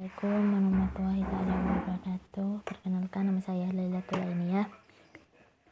Assalamualaikum warahmatullahi wabarakatuh. Perkenalkan, nama saya Lailatul Ainiyah.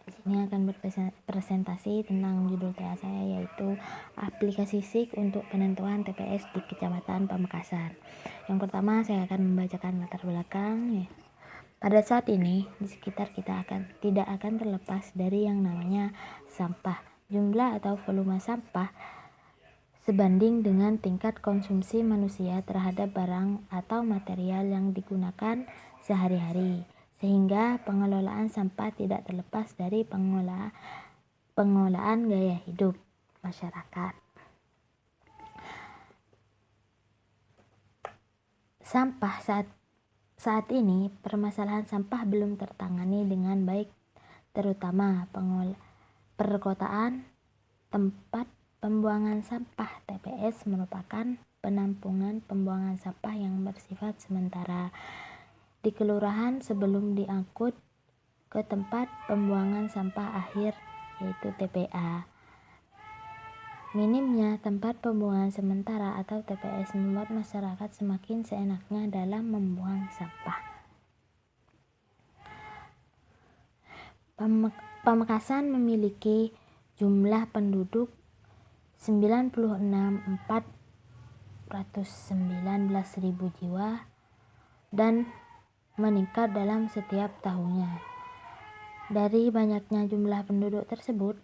Di sini akan berpresentasi tentang judul TA saya, yaitu aplikasi SIK untuk penentuan TPS di Kecamatan Pamekasan. Yang pertama, saya akan membacakan latar belakang. Pada saat ini, di sekitar kita tidak akan terlepas dari yang namanya sampah. Jumlah atau volume sampah sebanding dengan tingkat konsumsi manusia terhadap barang atau material yang digunakan sehari-hari, sehingga pengelolaan sampah tidak terlepas dari pengelolaan gaya hidup masyarakat. Sampah saat ini, permasalahan sampah belum tertangani dengan baik, terutama perkotaan. Tempat pembuangan sampah TPS merupakan penampungan pembuangan sampah yang bersifat sementara di kelurahan sebelum diangkut ke tempat pembuangan sampah akhir, yaitu TPA. Minimnya tempat pembuangan sementara atau TPS membuat masyarakat semakin seenaknya dalam membuang sampah. Pamekasan memiliki jumlah penduduk 96.419.000 jiwa dan meningkat dalam setiap tahunnya. Dari banyaknya jumlah penduduk tersebut,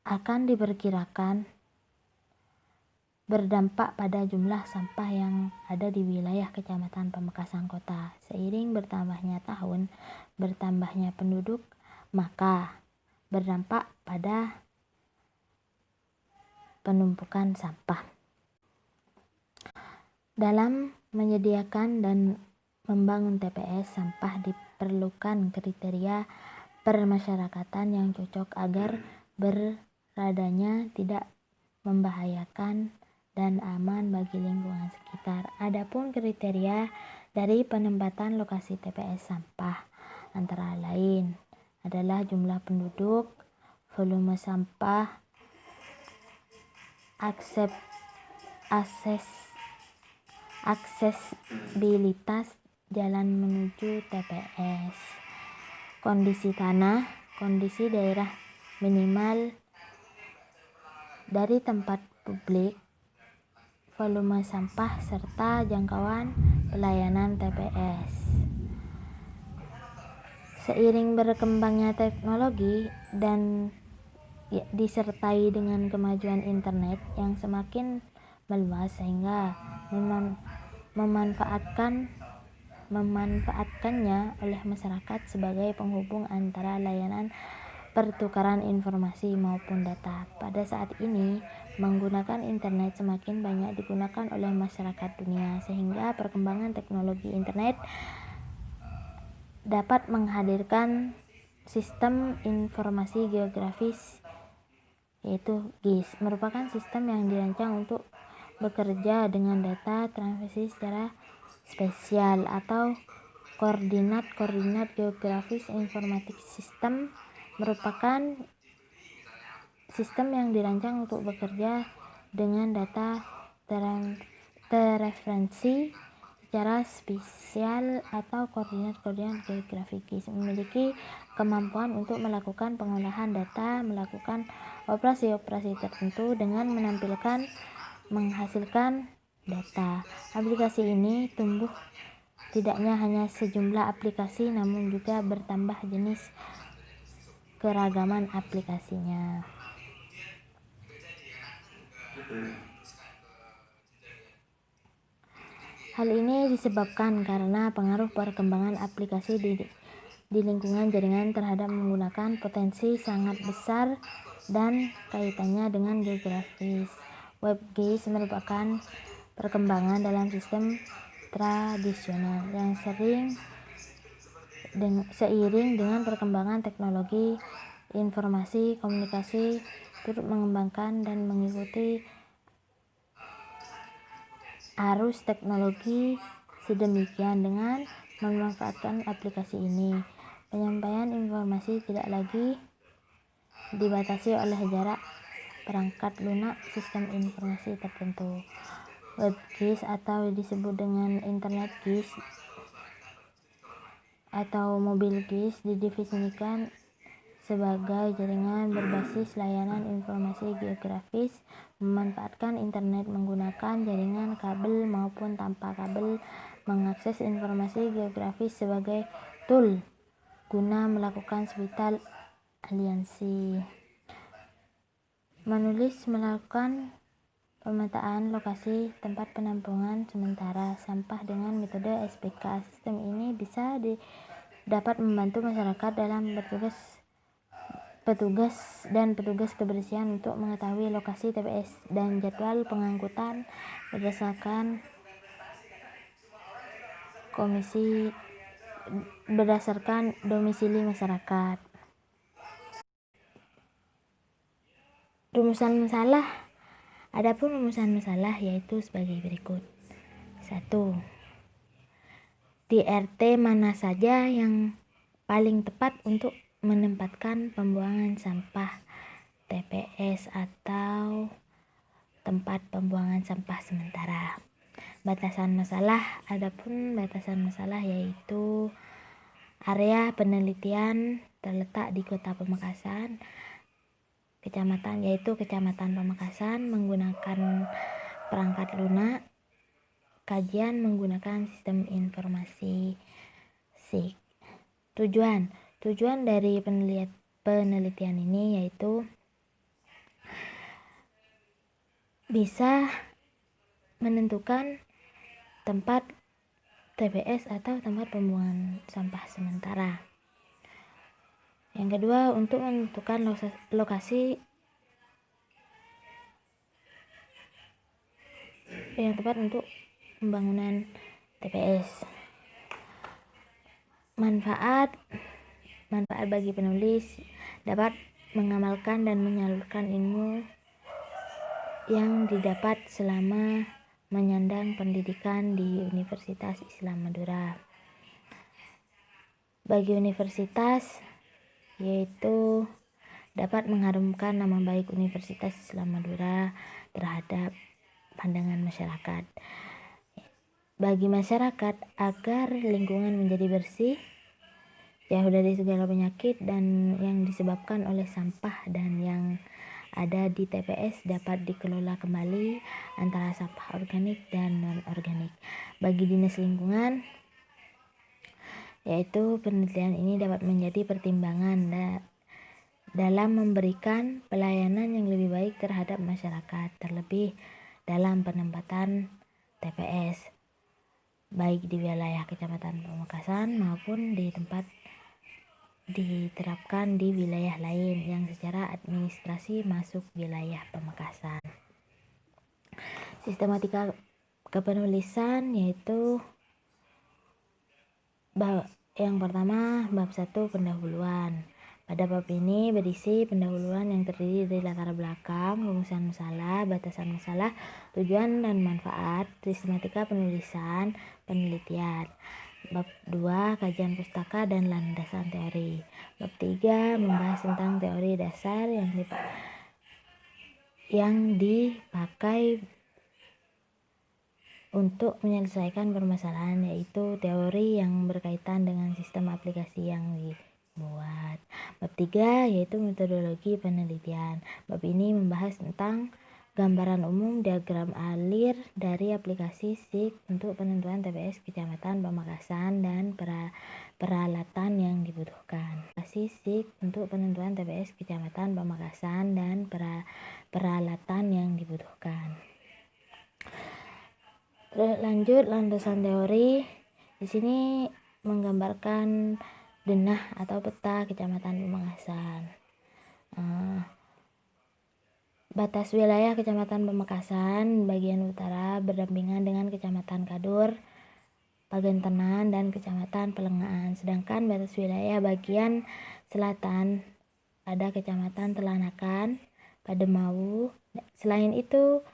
akan diperkirakan berdampak pada jumlah sampah yang ada di wilayah Kecamatan Pamekasan Kota. Seiring bertambahnya tahun, bertambahnya penduduk, maka berdampak pada penumpukan sampah. Dalam menyediakan dan membangun TPS, sampah diperlukan kriteria permasyarakatan yang cocok agar beradanya tidak membahayakan dan aman bagi lingkungan sekitar. Adapun kriteria dari penempatan lokasi TPS sampah antara lain adalah jumlah penduduk, volume sampah, aksesibilitas jalan menuju TPS, kondisi tanah, kondisi daerah minimal dari tempat publik, volume sampah, serta jangkauan pelayanan TPS. Seiring berkembangnya teknologi dan disertai dengan kemajuan internet yang semakin meluas, sehingga memanfaatkannya oleh masyarakat sebagai penghubung antara layanan pertukaran informasi maupun data. Pada saat ini, menggunakan internet semakin banyak digunakan oleh masyarakat dunia, sehingga perkembangan teknologi internet dapat menghadirkan sistem informasi geografis, yaitu GIS, merupakan sistem yang dirancang untuk bekerja dengan data transmisi secara spesial atau koordinat geografis informatik. Sistem merupakan sistem yang dirancang untuk bekerja dengan data terreferensi secara spesial atau koordinat geografis, memiliki kemampuan untuk melakukan pengolahan data, melakukan operasi-operasi tertentu dengan menghasilkan data. Aplikasi ini tumbuh, tidaknya hanya sejumlah aplikasi, namun juga bertambah jenis keragaman aplikasinya. Hal ini disebabkan karena pengaruh perkembangan aplikasi di lingkungan jaringan terhadap menggunakan potensi sangat besar dan kaitannya dengan geografis. Web GIS merupakan perkembangan dalam sistem tradisional yang seiring dengan perkembangan teknologi informasi komunikasi turut mengembangkan dan mengikuti arus teknologi. Sedemikian, dengan memanfaatkan aplikasi ini, penyampaian informasi tidak lagi dibatasi oleh jarak perangkat lunak sistem informasi tertentu. WebGIS atau disebut dengan Internet GIS atau mobil GIS didefinisikan sebagai jaringan berbasis layanan informasi geografis memanfaatkan internet menggunakan jaringan kabel maupun tanpa kabel mengakses informasi geografis sebagai tool guna melakukan suatu aliansi. Melakukan pemetaan lokasi tempat penampungan sementara sampah dengan metode SPK. Sistem ini bisa dapat membantu masyarakat dalam petugas kebersihan untuk mengetahui lokasi TPS dan jadwal pengangkutan berdasarkan domisili masyarakat. Rumusan masalah. Adapun rumusan masalah yaitu sebagai berikut. 1. Di RT mana saja yang paling tepat untuk menempatkan pembuangan sampah TPS atau tempat pembuangan sampah sementara. Batasan masalah. Adapun batasan masalah yaitu area penelitian terletak di Kota Pamekasan, Kecamatan Pamekasan menggunakan perangkat lunak, kajian menggunakan sistem informasi SIG. Tujuan dari penelitian ini yaitu bisa menentukan tempat TPS atau tempat pembuangan sampah sementara. Yang kedua, untuk menentukan lokasi yang tepat untuk pembangunan TPS. Manfaat bagi penulis dapat mengamalkan dan menyalurkan ilmu yang didapat selama menyandang pendidikan di Universitas Islam Madura. Bagi universitas yaitu dapat mengharumkan nama baik Universitas Islam Madura terhadap pandangan masyarakat. Bagi masyarakat agar lingkungan menjadi bersih, jauh dari segala penyakit dan yang disebabkan oleh sampah dan yang ada di TPS dapat dikelola kembali antara sampah organik dan non-organik. Bagi Dinas Lingkungan, yaitu penelitian ini dapat menjadi pertimbangan dalam memberikan pelayanan yang lebih baik terhadap masyarakat, terlebih dalam penempatan TPS, baik di wilayah Kecamatan Pamekasan maupun di tempat diterapkan di wilayah lain yang secara administrasi masuk wilayah Pamekasan. Sistematika kepenulisan yaitu yang pertama, bab 1 pendahuluan. Pada bab ini berisi pendahuluan yang terdiri dari latar belakang, rumusan masalah, batasan masalah, tujuan dan manfaat, sistematika penulisan, penelitian. Bab 2 kajian pustaka dan landasan teori. Bab 3 membahas tentang teori dasar yang dipakai untuk menyelesaikan permasalahan, yaitu teori yang berkaitan dengan sistem aplikasi yang dibuat. Bab 3 yaitu metodologi penelitian. Bab ini membahas tentang gambaran umum diagram alir dari aplikasi SIG untuk penentuan TPS Kecamatan Pamekasan dan peralatan yang dibutuhkan. Aplikasi SIG untuk penentuan TPS Kecamatan Pamekasan dan peralatan yang dibutuhkan. Lanjut, landasan teori. Di sini menggambarkan denah atau peta Kecamatan Pamekasan. Batas wilayah Kecamatan Pamekasan bagian utara berdampingan dengan Kecamatan Kadur, Pagentenan, dan Kecamatan Pelengahan. Sedangkan batas wilayah bagian selatan ada Kecamatan Telanakan, Pademawu. Selain itu,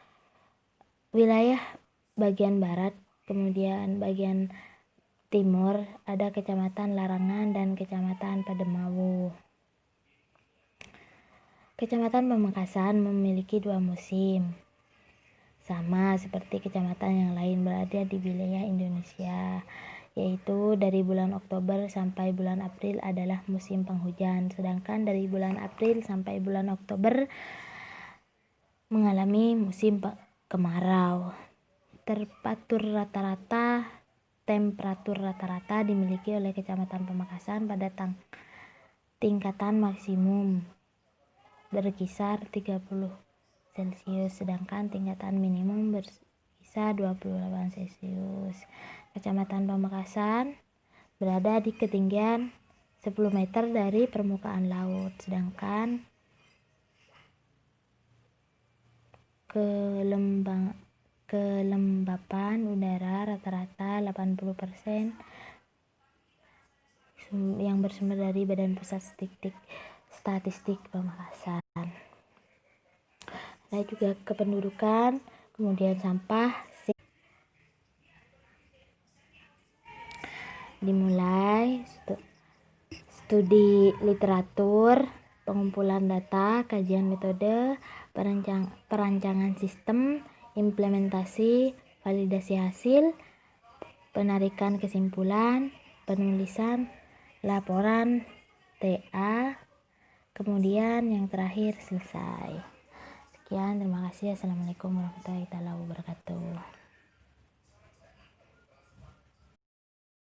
wilayah bagian barat, kemudian bagian timur ada Kecamatan Larangan dan Kecamatan Pademawu. Kecamatan Pamekasan memiliki 2 musim. sama seperti kecamatan yang lain berada di wilayah Indonesia, yaitu dari bulan Oktober sampai bulan April adalah musim penghujan, sedangkan dari bulan April sampai bulan Oktober mengalami musim kemarau. Temperatur rata-rata dimiliki oleh Kecamatan Pamekasan pada tingkatan maksimum berkisar 30 Celcius, sedangkan tingkatan minimum berkisar 28 Celcius. Kecamatan Pamekasan berada di ketinggian 10 meter dari permukaan laut, sedangkan kelembapan udara rata-rata 80% yang bersumber dari Badan Pusat Statistik Pamekasan. Ada juga kependudukan, kemudian sampah. Dimulai studi literatur, pengumpulan data, kajian metode, perancangan sistem, implementasi, validasi hasil, penarikan kesimpulan, penulisan laporan TA, kemudian yang terakhir selesai. Sekian, terima kasih. Assalamualaikum warahmatullahi wabarakatuh.